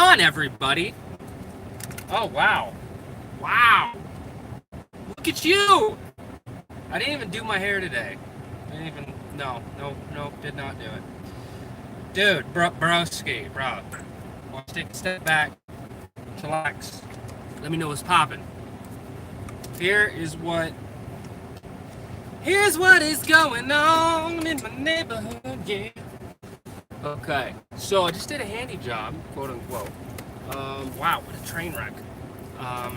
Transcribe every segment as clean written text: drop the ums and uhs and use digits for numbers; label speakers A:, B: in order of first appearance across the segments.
A: on, everybody? Oh, wow. Wow. Look at you. I didn't even do my hair today. No, did not do it. Dude, broski, bro. Want to take a step back, chillax. Let me know what's popping. Here's what is going on in my neighborhood, yeah. Okay, so I just did a handy job, quote unquote. Wow, what a train wreck. I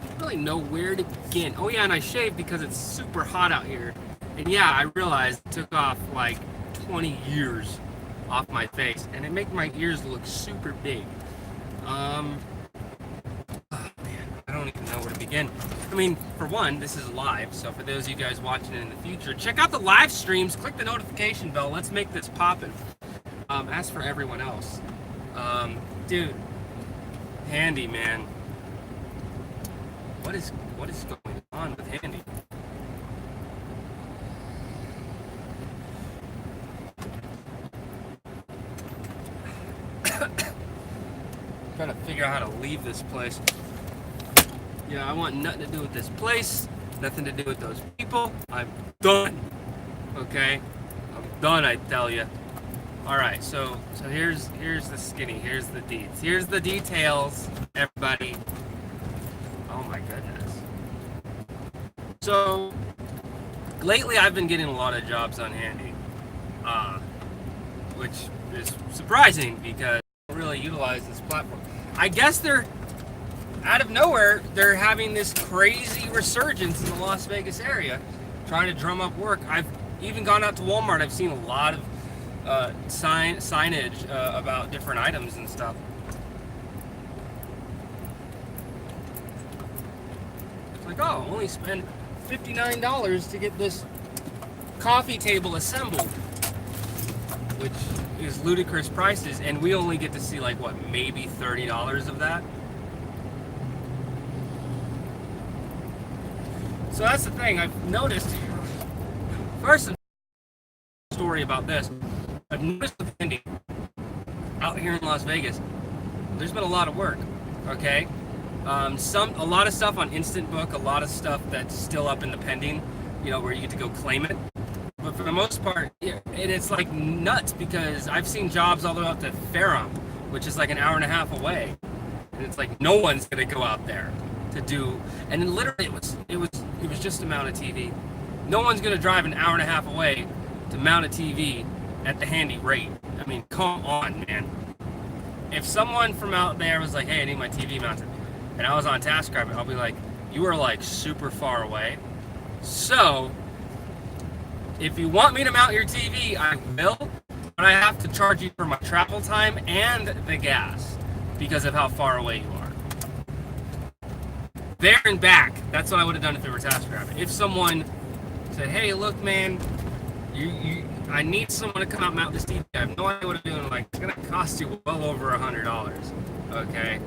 A: don't really know where to begin. Oh yeah, and I shaved because it's super hot out here. And yeah, I realized it took off like 20 years off my face, and it made my ears look super big. Oh man, I don't even know where to begin. I mean, for one, this is live, so for those of you guys watching it in the future, check out the live streams, click the notification bell, let's make this poppin'. As for everyone else, dude, Handy, man, what is going on with Handy? Trying to figure out how to leave this place. Yeah, I want nothing to do with this place, nothing to do with those people. I'm done. Okay, I'm done. I tell you. All right, so here's the skinny. Here's the deeds. Here's the details, everybody. Oh my goodness. So lately, I've been getting a lot of jobs on Handy, which is surprising because I don't really utilize this platform. I guess they're out of nowhere. They're having this crazy resurgence in the Las Vegas area, trying to drum up work. I've even gone out to Walmart. I've seen a lot of signage about different items and stuff. It's like, oh, only spend $59 to get this coffee table assembled, which is ludicrous prices, and we only get to see like what, maybe $30 of that. So that's the thing I've noticed. First, story about this. I've noticed with Handy out here in Las Vegas, there's been a lot of work. Okay, a lot of stuff on Instant Book, a lot of stuff that's still up in the pending, where you get to go claim it. But for the most part, it's like nuts because I've seen jobs all the way up to Ferrum, which is like an hour and a half away, and it's like no one's gonna go out there to do. And then literally, it was just to mount a TV. No one's gonna drive an hour and a half away to mount a TV at the Handy rate. I mean, come on, man. If someone from out there was like, hey, I need my TV mounted, and I was on TaskRabbit, I'll be like, you are like super far away. So, if you want me to mount your TV, I will, but I have to charge you for my travel time and the gas because of how far away you are. There and back, that's what I would have done if it were TaskRabbit. If someone said, hey, look, man, I need someone to come out and mount this TV. I have no idea what I'm doing. Like, it's going to cost you well over $100. Okay?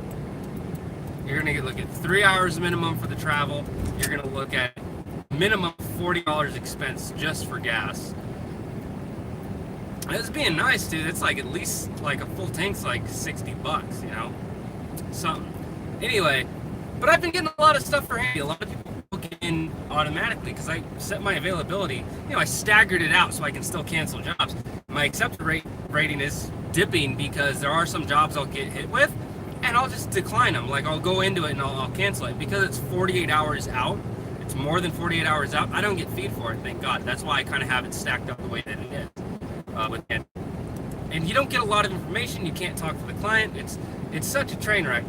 A: You're going to look at 3 hours minimum for the travel. You're going to look at minimum $40 expense just for gas. It's being nice, dude. It's like at least like a full tank's like $60, something. Anyway, but I've been getting a lot of stuff for Handy. A lot of people book in automatically because I set my availability. I staggered it out so I can still cancel jobs. My accepted rating is dipping because there are some jobs I'll get hit with, and I'll just decline them. Like I'll go into it and I'll cancel it because it's 48 hours out. It's more than 48 hours out. I don't get feed for it, thank God. That's why I kind of have it stacked up the way that it is. And you don't get a lot of information. You can't talk to the client. It's such a train wreck.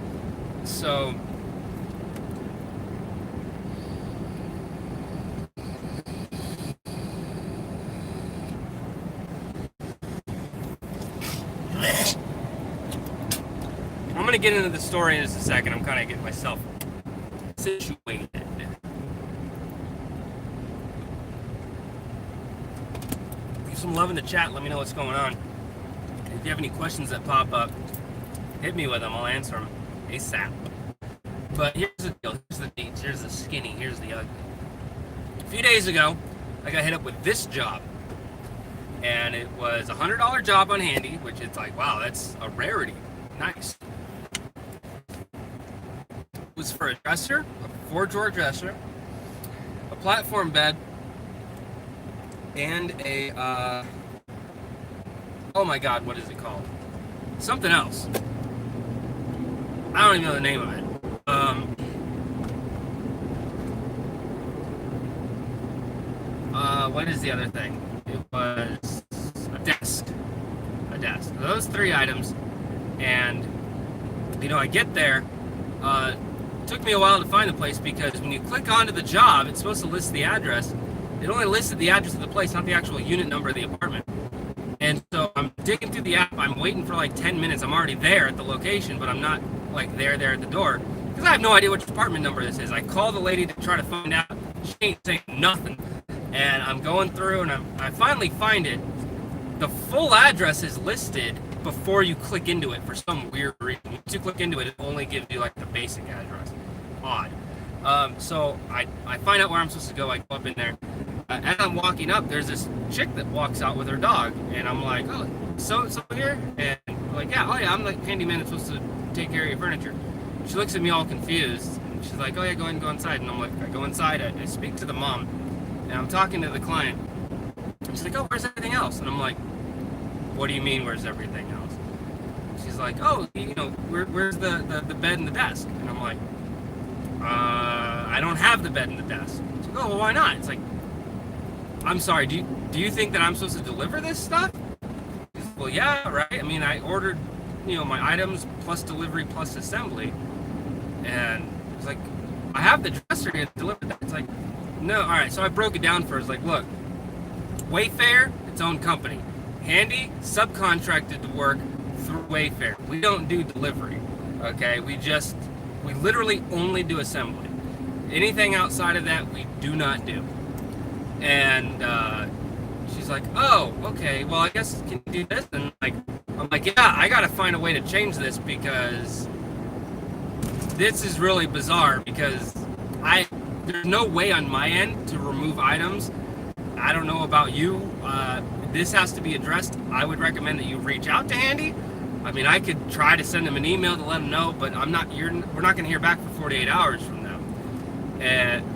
A: So I'm going to get into the story in just a second. I'm kind of getting myself situated. Leave some love in the chat. Let me know what's going on. If you have any questions that pop up, hit me with them. I'll answer them ASAP. But here's the deal. Here's the deets. Here's the skinny. Here's the ugly. A few days ago, I got hit up with this job. And it was a $100 job on Handy, which is like, wow, that's a rarity. Nice. It was for a dresser, a 4-drawer dresser, a platform bed, and a, oh my god, what is it called? Something else. I don't even know the name of it. What is the other thing? It was a desk. A desk. Those 3 items, and, you know, I get there, it took me a while to find the place because when you click onto the job, it's supposed to list the address. It only listed the address of the place, not the actual unit number of the apartment. And so I'm digging through the app, I'm waiting for like 10 minutes, I'm already there at the location, but I'm not like there at the door, because I have no idea which apartment number this is. I call the lady to try to find out, she ain't saying nothing. And I'm going through and I finally find it. The full address is listed before you click into it for some weird reason. Once you click into it, it only gives you like the basic address. Odd. So I find out where I'm supposed to go. I go up in there. As I'm walking up, there's this chick that walks out with her dog, and I'm like, oh, so here? And I'm like, yeah, I'm like handyman that's supposed to take care of your furniture. She looks at me all confused, and she's like, oh yeah, go ahead and go inside. And I'm like, I go inside, I speak to the mom, and I'm talking to the client. And she's like, oh, where's everything else? And I'm like, what do you mean, where's everything else? She's like, oh, you know, where's the bed and the desk? And I'm like, I don't have the bed and the desk. She's like, oh, well, why not? It's like, I'm sorry, do you think that I'm supposed to deliver this stuff? She's like, well, yeah, right. I mean, I ordered, you know, my items plus delivery plus assembly. And it's like, I have the dresser to deliver that. It's like, no, all right. So I broke it down for her. It's like, look, Wayfair, its own company. Handy, subcontracted to work through Wayfair. We don't do delivery, okay? We literally only do assembly. Anything outside of that, we do not do. And she's like, oh, okay, well, I guess can you do this? And I'm like, yeah, I gotta find a way to change this because this is really bizarre because there's no way on my end to remove items. I don't know about you. This has to be addressed. I would recommend that you reach out to Handy. I mean, I could try to send them an email to let them know, but we're not going to hear back for 48 hours from them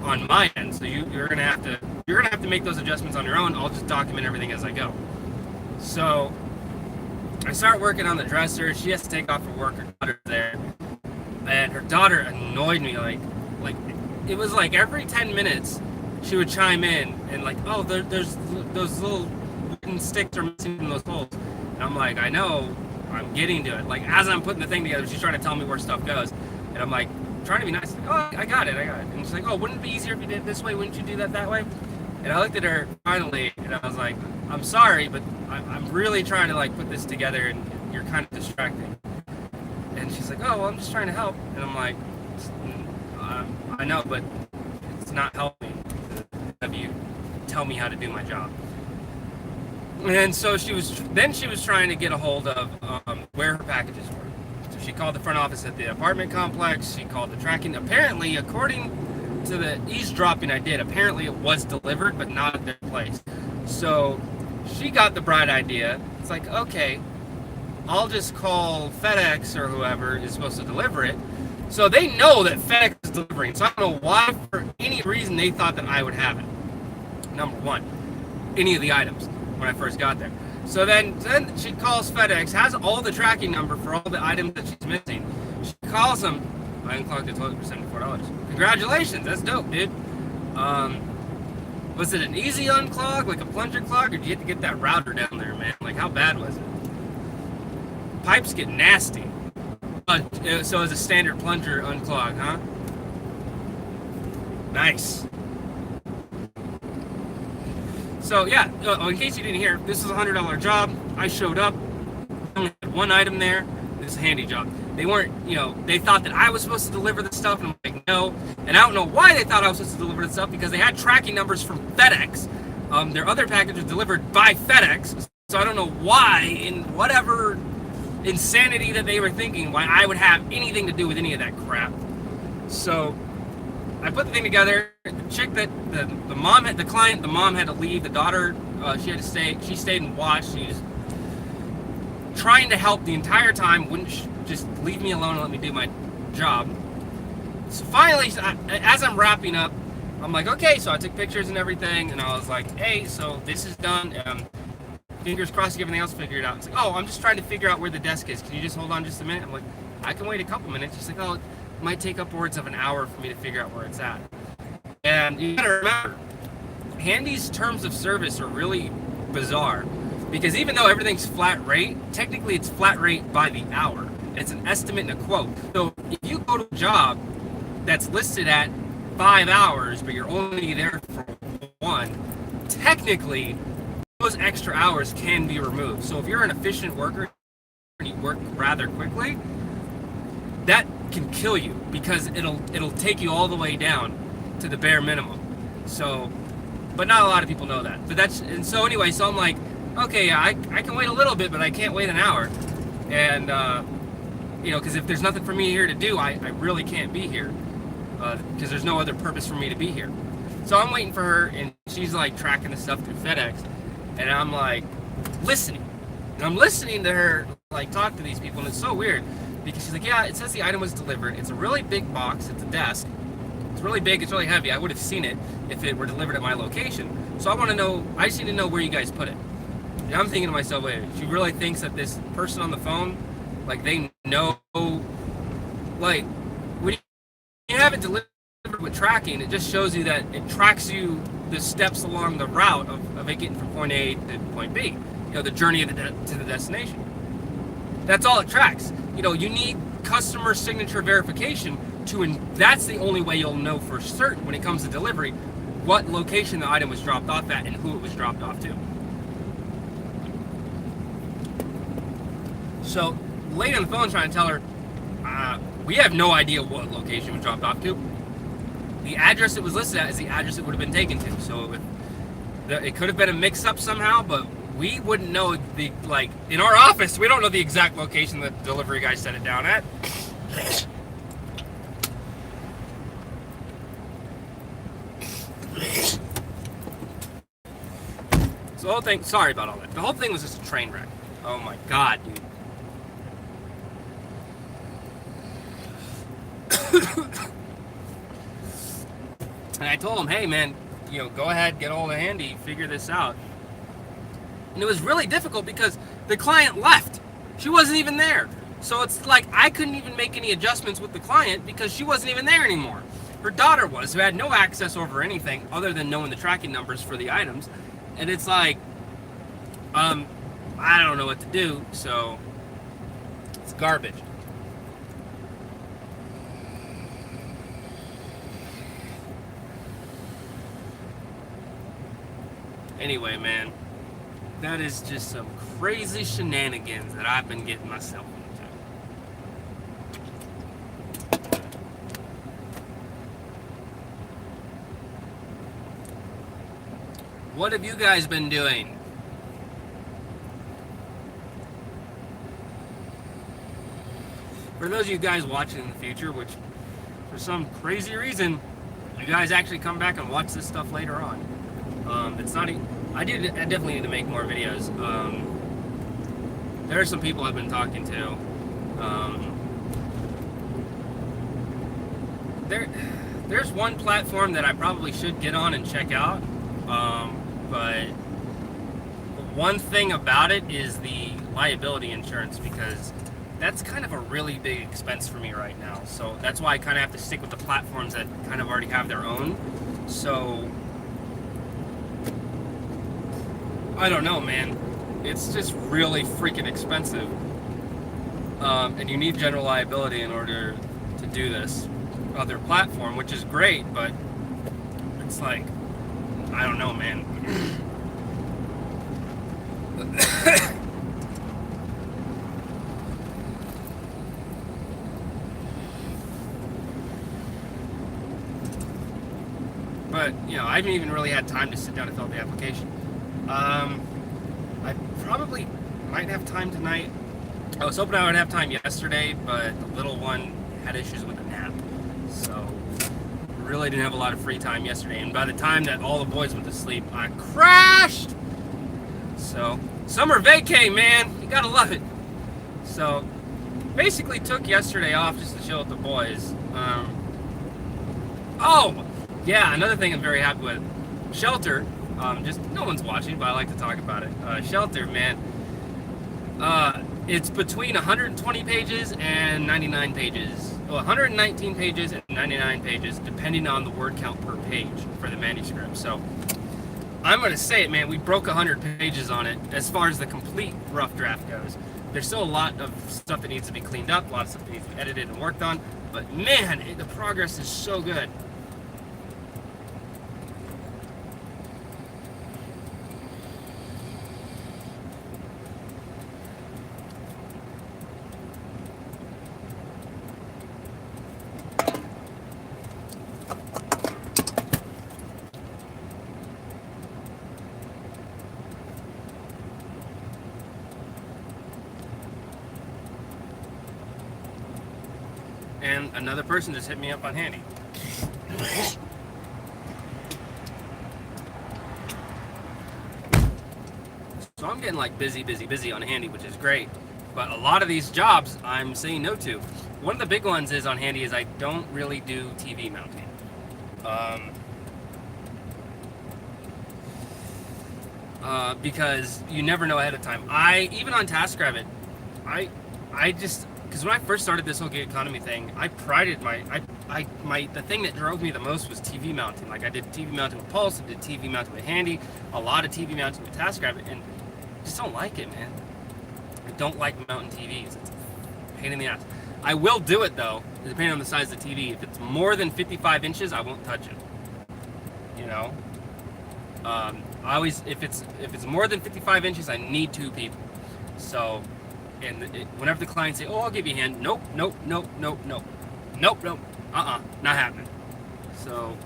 A: on my end. So you're going to have to make those adjustments on your own. I'll just document everything as I go. So I start working on the dresser. She has to take off her work. Her daughter's there, and her daughter annoyed me. Like it was like every 10 minutes she would chime in and like, oh, there's those little wooden sticks are missing from those holes. And I'm like, I know, I'm getting to it. Like, as I'm putting the thing together, she's trying to tell me where stuff goes. And I'm like, trying to be nice. Like, oh, I got it. And she's like, oh, wouldn't it be easier if you did it this way? Wouldn't you do that way? And I looked at her finally, and I was like, I'm sorry, but I'm really trying to, like, put this together, and you're kind of distracting. And she's like, oh, well, I'm just trying to help. And I'm like, I know, but it's not helping to have you tell me how to do my job. And so she was trying to get a hold of where her packages were. So she called the front office at the apartment complex. She called the tracking. Apparently, according to the eavesdropping I did, apparently it was delivered, but not at their place. So she got the bright idea. It's like, okay, I'll just call FedEx or whoever is supposed to deliver it. So they know that FedEx is delivering. So I don't know why, for any reason, they thought that I would have it. Number one, any of the items when I first got there. So then she calls FedEx, has all the tracking number for all the items that she's missing. She calls them. I unclogged the toilet for $74. Congratulations, that's dope, dude. Was it an easy unclog, like a plunger clog, or did you have to get that router down there, man? Like, how bad was it? Pipes get nasty. So it's a standard plunger unclog, huh? Nice. So yeah, in case you didn't hear, this is a $100 job. I showed up. I only had one item there. This is a handy job. They weren't, they thought that I was supposed to deliver the stuff, and I'm like, no. And I don't know why they thought I was supposed to deliver the stuff, because they had tracking numbers from FedEx. Their other package was delivered by FedEx. So I don't know why, in whatever insanity that they were thinking, why I would have anything to do with any of that crap. So I put the thing together. The chick that the mom had, the client, the mom had to leave. The daughter, she had to stay. She stayed and watched. trying to help the entire time, wouldn't just leave me alone and let me do my job. So finally, as I'm wrapping up, I'm like, okay, so I took pictures and everything, and I was like, hey, so this is done. Fingers crossed, everything else figured out. It's like, oh, I'm just trying to figure out where the desk is. Can you just hold on just a minute? I'm like, I can wait a couple minutes. She's like, oh, it might take upwards of an hour for me to figure out where it's at. And you gotta remember, Handy's terms of service are really bizarre, because even though everything's flat rate, technically it's flat rate by the hour. It's an estimate and a quote. So if you go to a job that's listed at 5 hours, but you're only there for 1, technically those extra hours can be removed. So if you're an efficient worker and you work rather quickly, that can kill you, because it'll take you all the way down to the bare minimum. So, but not a lot of people know that. But and so anyway, so I'm like, okay, yeah, I can wait a little bit, but I can't wait an hour. And because if there's nothing for me here to do, I really can't be here, because there's no other purpose for me to be here. So I'm waiting for her, and she's like tracking the stuff through FedEx, and I'm like listening. And I'm listening to her like talk to these people, and it's so weird, because she's like, yeah, it says the item was delivered. It's a really big box. It's a desk. It's really big. It's really heavy. I would have seen it if it were delivered at my location. So I want to know, I just need to know where you guys put it. And I'm thinking to myself, wait, she really thinks that this person on the phone, like, they know, like, when you have it delivered with tracking, it just shows you that it tracks you the steps along the route of it getting from point A to point B, the journey to the destination. That's all it tracks. You need customer signature verification that's the only way you'll know for certain when it comes to delivery what location the item was dropped off at and who it was dropped off to. So, the lady on the phone trying to tell her, we have no idea what location it was dropped off to. The address it was listed at is the address it would have been taken to. So it could have been a mix-up somehow, but we wouldn't know in our office, we don't know the exact location the delivery guy set it down at. So the whole thing, sorry about all that. The whole thing was just a train wreck. Oh my God, dude. And I told him, hey man, go ahead, get all the Handy, figure this out. And it was really difficult because the client left. She wasn't even there. So it's like I couldn't even make any adjustments with the client because she wasn't even there anymore. Her daughter was, who had no access over anything other than knowing the tracking numbers for the items. And it's like, I don't know what to do, so it's garbage. Anyway, man, that is just some crazy shenanigans that I've been getting myself into. What have you guys been doing? For those of you guys watching in the future, which for some crazy reason, you guys actually come back and watch this stuff later on. It's not. I definitely need to make more videos. There are some people I've been talking to. There's one platform that I probably should get on and check out. But one thing about it is the liability insurance, because that's kind of a really big expense for me right now. So that's why I kind of have to stick with the platforms that kind of already have their own. So I don't know, man. It's just really freaking expensive. And you need general liability in order to do this other platform, which is great, but it's like, I don't know, man. But, I haven't even really had time to sit down and fill out the application. I probably might have time tonight. I was hoping I would have time yesterday, but the little one had issues with a nap. So, really didn't have a lot of free time yesterday. And by the time that all the boys went to sleep, I crashed! So, summer vacay, man. You gotta love it. So basically took yesterday off just to chill with the boys. Oh, yeah, another thing I'm very happy with. Shelter, just no one's watching, but I like to talk about it. Shelter, man. It's between 120 pages and 99 pages. Well, 119 pages and 99 pages, depending on the word count per page for the manuscript. So I'm going to say it, man. We broke 100 pages on it as far as the complete rough draft goes. There's still a lot of stuff that needs to be cleaned up, a lot of stuff that needs to be edited and worked on. But man, the progress is so good. And another person just hit me up on Handy. So I'm getting like busy on Handy, which is great. But a lot of these jobs I'm saying no to. One of the big ones is on Handy is I don't really do TV mounting. Because you never know ahead of time. Even on TaskRabbit, I just, because when I first started this whole gig economy thing, I prided the thing that drove me the most was TV mounting. Like I did TV mounting with Pulse, I did TV mounting with Handy, a lot of TV mounting with TaskRabbit, and I just don't like it, man. I don't like mounting TVs. It's a pain in the ass. I will do it though, depending on the size of the TV. If it's more than 55 inches, I won't touch it. You know? I always, if it's more than 55 inches, I need two people. So, and whenever the clients say, "Oh, I'll give you a hand," nope, not happening. So,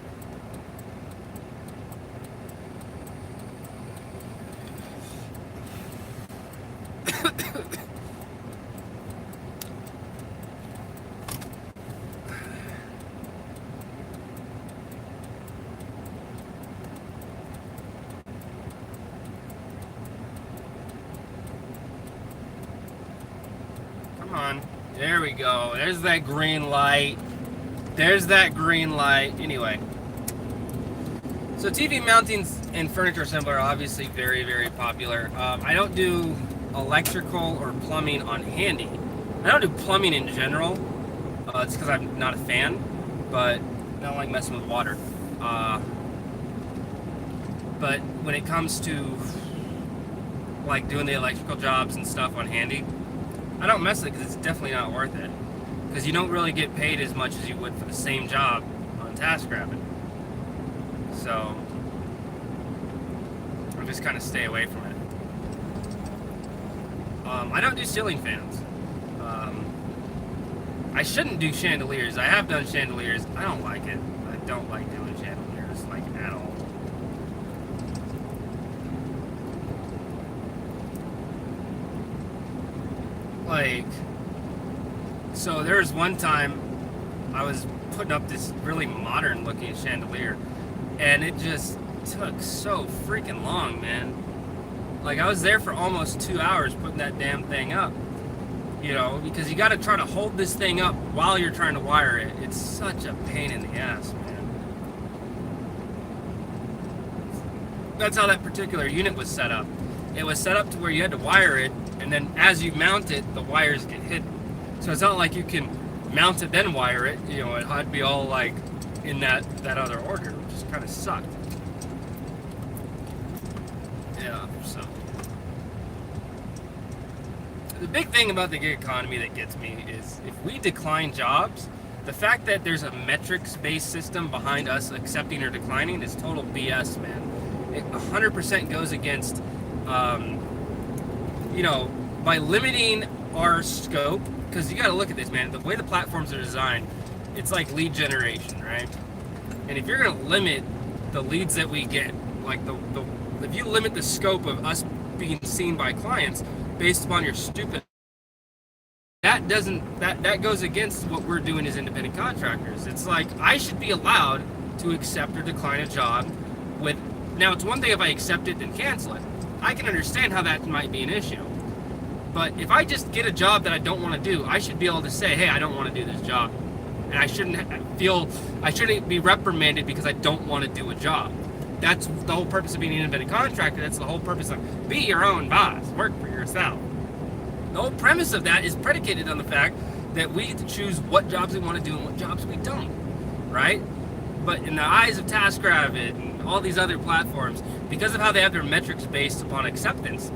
A: come on, there we go. There's that green light. Anyway, so TV mountings and furniture assembly are obviously very, very popular. I don't do electrical or plumbing on Handy. I don't do plumbing in general. It's because I'm not a fan, but I don't like messing with water. But when it comes to like doing the electrical jobs and stuff on Handy, I don't mess with it because it's definitely not worth it. Because you don't really get paid as much as you would for the same job on TaskRabbit. So I'll just kind of stay away from it. I don't do ceiling fans. I shouldn't do chandeliers. I have done chandeliers. I don't like it. I don't like doing chandeliers, like, at all. Like, so there was one time I was putting up this really modern looking chandelier, and it just took so freaking long, man. Like, I was there for almost 2 hours putting that damn thing up, you know, because you got to try to hold this thing up while you're trying to wire it. It's such a pain in the ass, man. That's how that particular unit was set up. It was set up to where you had to wire it, and then as you mount it, the wires get hidden. So it's not like you can mount it then wire it. You know, it had to be all like in that other order, which just kind of sucked. Yeah, so the big thing about the gig economy that gets me is if we decline jobs, the fact that there's a metrics-based system behind us accepting or declining is total BS, man. It 100% goes against, you know, by limiting our scope, because you got to look at this, man. The way the platforms are designed, it's like lead generation, right? And if you're going to limit the leads that we get, like if you limit the scope of us being seen by clients based upon your stupid, that goes against what we're doing as independent contractors. It's like I should be allowed to accept or decline a job with. Now, it's one thing if I accept it and cancel it. I can understand how that might be an issue. But if I just get a job that I don't want to do, I should be able to say, hey, I don't want to do this job. And I shouldn't be reprimanded because I don't want to do a job. That's the whole purpose of being an independent contractor. That's the whole purpose of be your own boss, work for yourself. The whole premise of that is predicated on the fact that we get to choose what jobs we want to do and what jobs we don't, right? But in the eyes of TaskRabbit and all these other platforms, because of how they have their metrics based upon acceptance,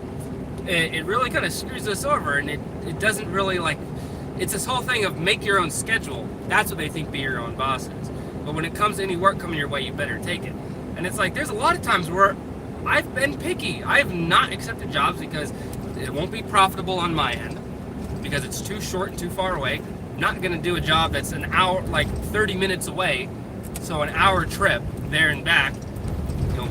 A: it really kind of screws us over, and it doesn't really it's this whole thing of make your own schedule. That's what they think be your own boss is. But when it comes to any work coming your way, you better take it. And it's like, there's a lot of times where I've been picky. I have not accepted jobs because it won't be profitable on my end, because it's too short and too far away. I'm not going to do a job that's an hour, 30 minutes away, so an hour trip there and back,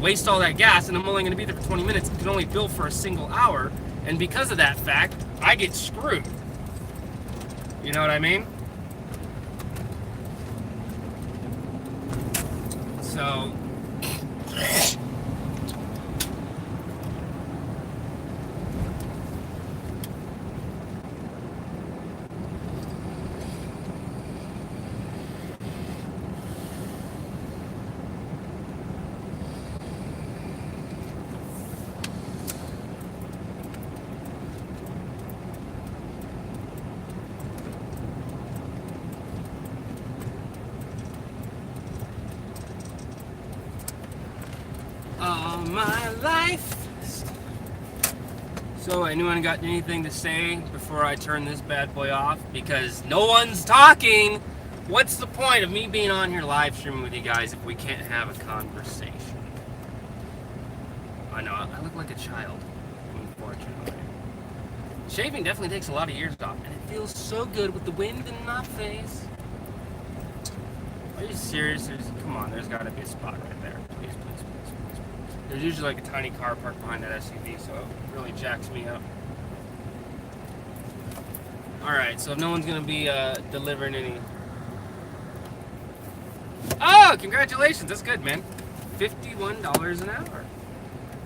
A: waste all that gas, and I'm only going to be there for 20 minutes. I can only bill for a single hour, and because of that fact, I get screwed. You know what I mean? So, all my life. So, anyone got anything to say before I turn this bad boy off? Because no one's talking. What's the point of me being on here live streaming with you guys if we can't have a conversation? I know, I look like a child, unfortunately. Shaving definitely takes a lot of years off, and it feels so good with the wind in my face. Are you serious? Come on, there's got to be a spot right there. Please, please, please, please, please. There's usually a tiny car parked behind that SUV, so it really jacks me up. Alright, so no one's going to be delivering any... Oh, congratulations. That's good, man. $51 an hour.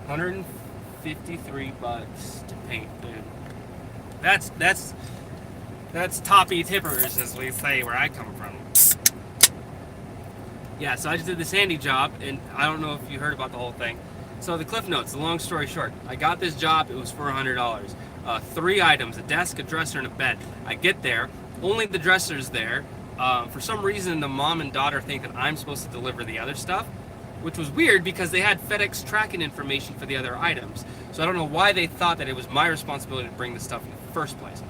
A: 153 bucks to paint, dude. That's toppy tippers, as we say where I come from. Yeah, so I just did this handy job, and I don't know if you heard about the whole thing. So the cliff notes, the long story short, I got this job, it was for $100. 3 items, a desk, a dresser, and a bed. I get there, only the dresser's there. For some reason, the mom and daughter think that I'm supposed to deliver the other stuff, which was weird because they had FedEx tracking information for the other items. So I don't know why they thought that it was my responsibility to bring the stuff in the first place.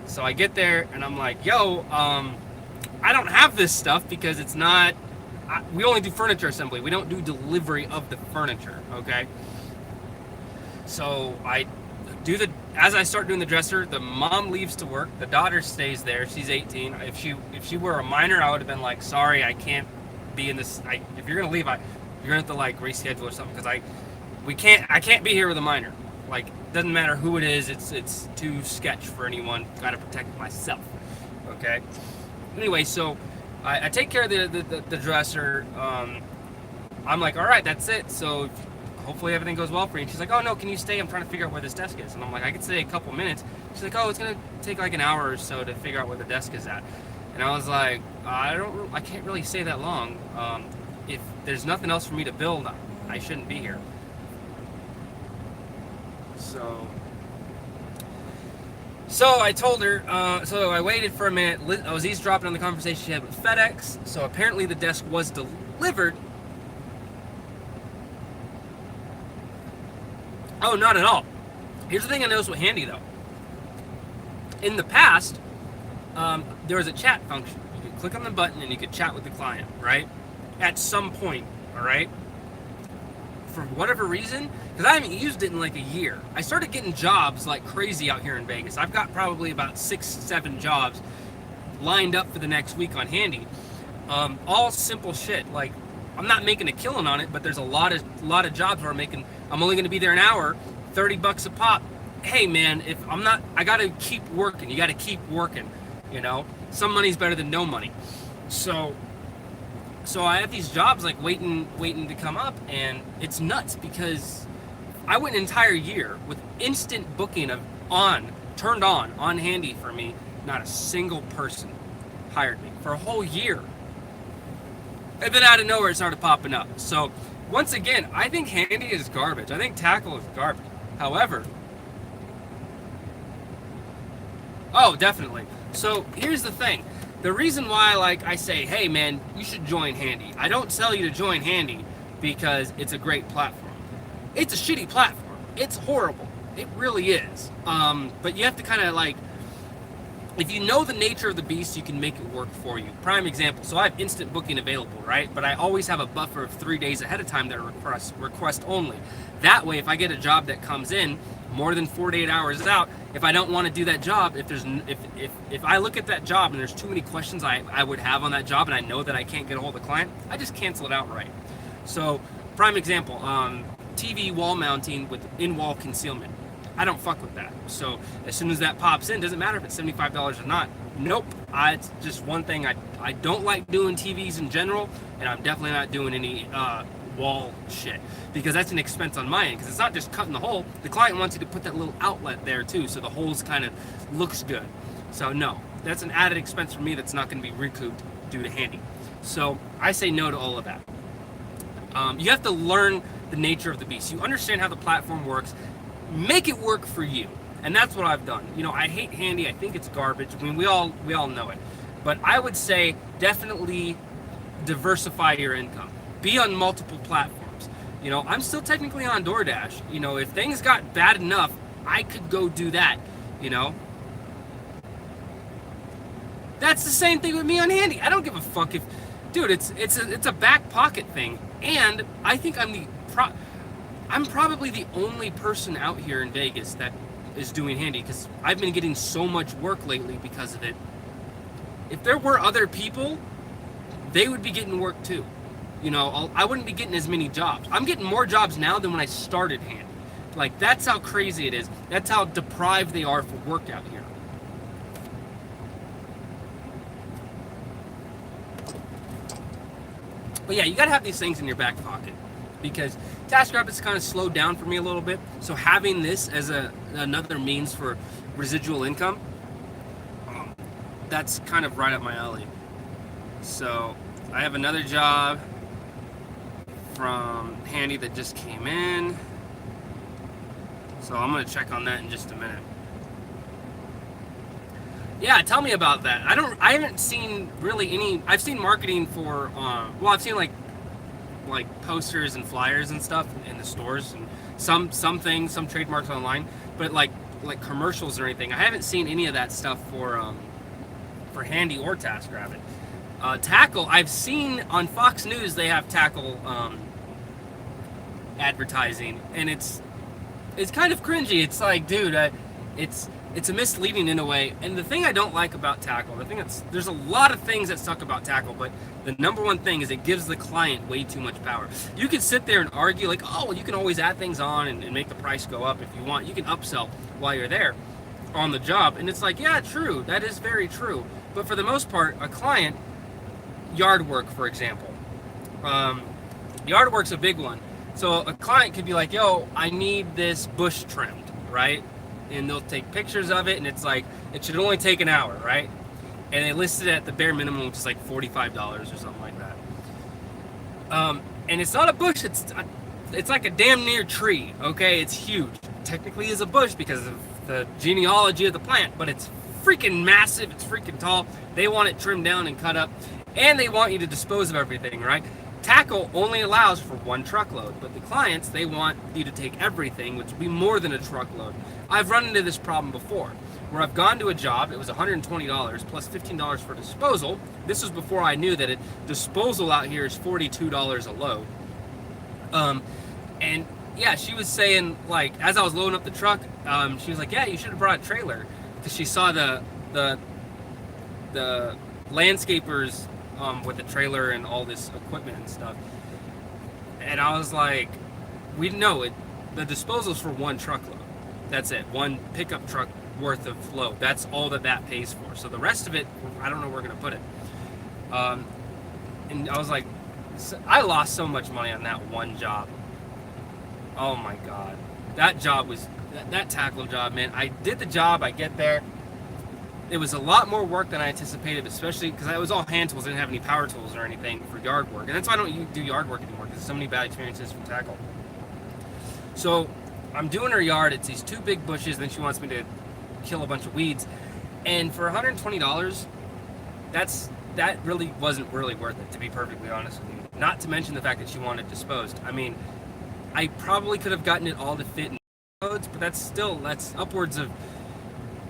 A: So I get there, and I'm like, yo, I don't have this stuff because it's not, we only do furniture assembly. We don't do delivery of the furniture, okay? So as I start doing the dresser, the mom leaves to work, the daughter stays there, she's 18. If she were a minor, I would have been like, sorry, I can't be in this, if you're gonna leave, you're gonna have to reschedule or something, because I can't be here with a minor. Doesn't matter who it is, it's too sketch for anyone, gotta protect myself, okay? Anyway, so I take care of the dresser. I'm like, all right, that's it. So hopefully everything goes well for you. And she's like, oh no, can you stay? I'm trying to figure out where this desk is. And I'm like, I could stay a couple minutes. She's like, oh, it's gonna take an hour or so to figure out where the desk is at. And I was like, I can't really stay that long. If there's nothing else for me to build, I shouldn't be here. So I told her, so I waited for a minute. I was eavesdropping on the conversation she had with FedEx. So apparently the desk was delivered. Oh, not at all. Here's the thing I noticed with Handy, though. In the past, there was a chat function. You could click on the button and you could chat with the client, right? At some point, all right? For whatever reason, because I haven't used it in a year. I started getting jobs like crazy out here in Vegas. I've got probably about 6-7 jobs lined up for the next week on Handy. All simple shit. I'm not making a killing on it, but there's a lot of jobs where I'm only going to be there an hour, $30 a pop. Hey man, if I'm not, I got to keep working. You got to keep working. Some money's better than no money. So I have these jobs waiting to come up, and it's nuts because I went an entire year with instant booking of turned on Handy for me, not a single person hired me for a whole year. And then out of nowhere it started popping up. So once again, I think Handy is garbage. I think Tackle is garbage. However, oh, definitely. So here's the thing. The reason why, like, I say, hey man, you should join Handy. I don't tell you to join Handy because it's a great platform. It's a shitty platform. It's horrible. It really is. But you have to kind of like, if you know the nature of the beast, you can make it work for you. Prime example. So I have instant booking available, right? But I always have a buffer of 3 days ahead of time that request only. That way, if I get a job that comes in more than 48 hours out, if I don't want to do that job, if I look at that job and there's too many questions I would have on that job and I know that I can't get a hold of the client, I just cancel it outright. So prime example, TV wall mounting with in-wall concealment. I don't fuck with that. So as soon as that pops in, doesn't matter if it's $75 or not. Nope. It's just one thing. I don't like doing TVs in general, and I'm definitely not doing any wall shit, because that's an expense on my end, because it's not just cutting the hole. The client wants you to put that little outlet there too, so the holes kind of looks good. So no, that's an added expense for me that's not going to be recouped due to Handy. So I say no to all of that. You have to learn the nature of the beast. You understand how the platform works. Make it work for you, and that's what I've done. You know, I hate Handy. I think it's garbage. I mean, we all know it. But I would say definitely diversify your income. Be on multiple platforms. You know, I'm still technically on DoorDash. You know, if things got bad enough, I could go do that. You know, that's the same thing with me on Handy. I don't give a fuck if, dude. It's a back pocket thing, and I think I'm probably the only person out here in Vegas that is doing Handy, because I've been getting so much work lately because of it. If there were other people, they would be getting work too. You know, I wouldn't be getting as many jobs. I'm getting more jobs now than when I started Handy. Like, that's how crazy it is. That's how deprived they are for work out here. But yeah, you gotta have these things in your back pocket, because TaskRabbit's kind of slowed down for me a little bit. So having this as another means for residual income, that's kind of right up my alley. So I have another job from Handy that just came in. So I'm gonna check on that in just a minute. Yeah, tell me about that. I haven't seen really any. I've seen marketing for, well, I've seen like posters and flyers and stuff in the stores, and some things, some trademarks online, but like commercials or anything. I haven't seen any of that stuff for Handy or TaskRabbit. Tackle, I've seen on Fox News they have Tackle advertising, and it's kind of cringy. It's like, dude, it's a misleading in a way. And the thing I don't like about Tackle, there's a lot of things that suck about Tackle, but the number one thing is it gives the client way too much power. You can sit there and argue like, oh, well, you can always add things on and make the price go up if you want. You can upsell while you're there on the job. And it's like, yeah, true. That is very true. But for the most part, a client, yard work, for example. Yard work's a big one. So a client could be like, yo, I need this bush trimmed, right? And they'll take pictures of it, and it's like, it should only take an hour, right? And they listed it at the bare minimum, which is like $45 or something like that. And it's not a bush, it's like a damn near tree, okay? It's huge. Technically is a bush because of the genealogy of the plant, but it's freaking massive, it's freaking tall. They want it trimmed down and cut up, and they want you to dispose of everything, right? Tackle only allows for one truckload, but the clients, they want you to take everything, which would be more than a truckload. I've run into this problem before, where I've gone to a job, it was $120 plus $15 for disposal. This was before I knew that disposal out here is $42 a load. And yeah, she was saying, like, as I was loading up the truck, she was like, yeah, you should have brought a trailer, because she saw the landscapers with the trailer and all this equipment and stuff. And I was like, we know it. The disposal's for one truckload. That's it. One pickup truck worth of load. That's all that pays for. So the rest of it, I don't know where we're going to put it. And I was like, I lost so much money on that one job. Oh my God. That job was, that tackle job, man. I did the job. I get there. It was a lot more work than I anticipated, especially because it was all hand tools. I didn't have any power tools or anything for yard work. And that's why I don't do yard work anymore, because so many bad experiences from tackle. So I'm doing her yard. It's these 2 big bushes. Then she wants me to kill a bunch of weeds. And for $120, that really wasn't really worth it, to be perfectly honest with you. Not to mention the fact that she wanted disposed. I mean, I probably could have gotten it all to fit in loads, but that's upwards of,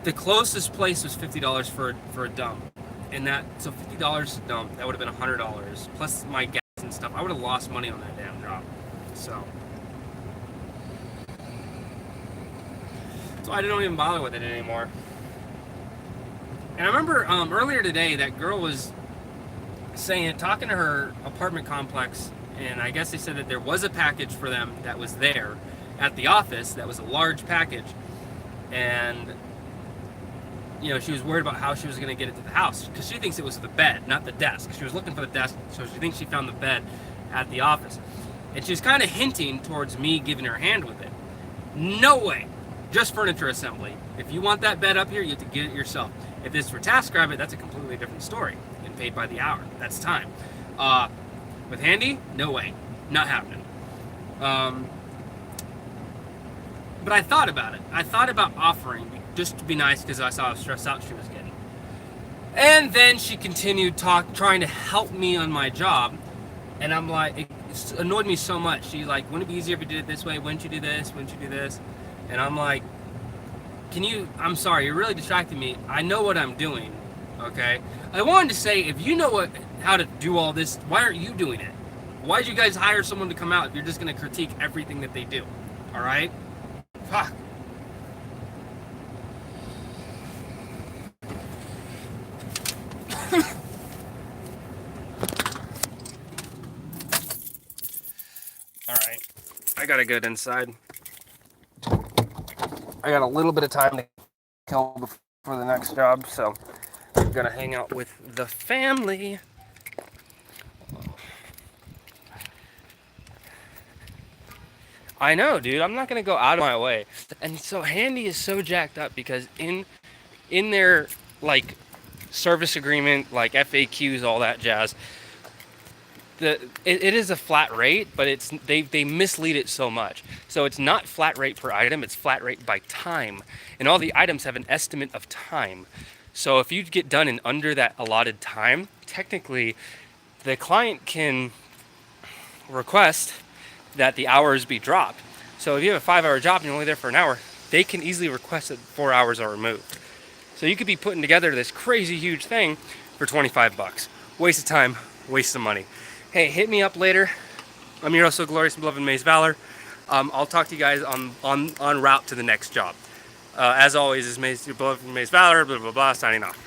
A: the closest place was $50 for a dump, and so $50 a dump, that would have been $100 plus my gas and stuff. I would have lost money on that damn job. So I don't even bother with it anymore. And I remember earlier today that girl was talking to her apartment complex, and I guess they said that there was a package for them that was there at the office that was a large package, and she was worried about how she was going to get it to the house, because she thinks it was the bed, not the desk. She was looking for the desk, so she thinks she found the bed at the office. And she was kind of hinting towards me giving her a hand with it. No way. Just furniture assembly. If you want that bed up here, you have to get it yourself. If it's for TaskRabbit, that's a completely different story. Getting paid by the hour. That's time. With Handy, no way. Not happening. But I thought about it. I thought about offering, just to be nice, because I saw how stressed out she was getting. And then she continued trying to help me on my job, and I'm like, it annoyed me so much. She's like, wouldn't it be easier if you did it this way? Wouldn't you do this? Wouldn't you do this? And I'm like, I'm sorry, you're really distracting me. I know what I'm doing, okay? I wanted to say, if you know how to do all this, why aren't you doing it? Why did you guys hire someone to come out if you're just going to critique everything that they do? All right? Fuck. All right, I gotta get inside. I got a little bit of time to kill before the next job, so I'm gonna hang out with the family. I know, dude. I'm not gonna go out of my way. And so Handy is so jacked up because in their like service agreement, like FAQs, all that jazz, it is a flat rate, but they mislead it so much. So it's not flat rate per item, it's flat rate by time. And all the items have an estimate of time. So if you get done in under that allotted time, technically the client can request that the hours be dropped. So if you have a 5-hour job and you're only there for an hour, they can easily request that 4 hours are removed. So you could be putting together this crazy huge thing for $25. Waste of time, waste of money. Hey, hit me up later. I'm your so glorious and beloved Maze Valor. I'll talk to you guys on route to the next job. As always, is your beloved Maze Valor, blah, blah, blah, signing off.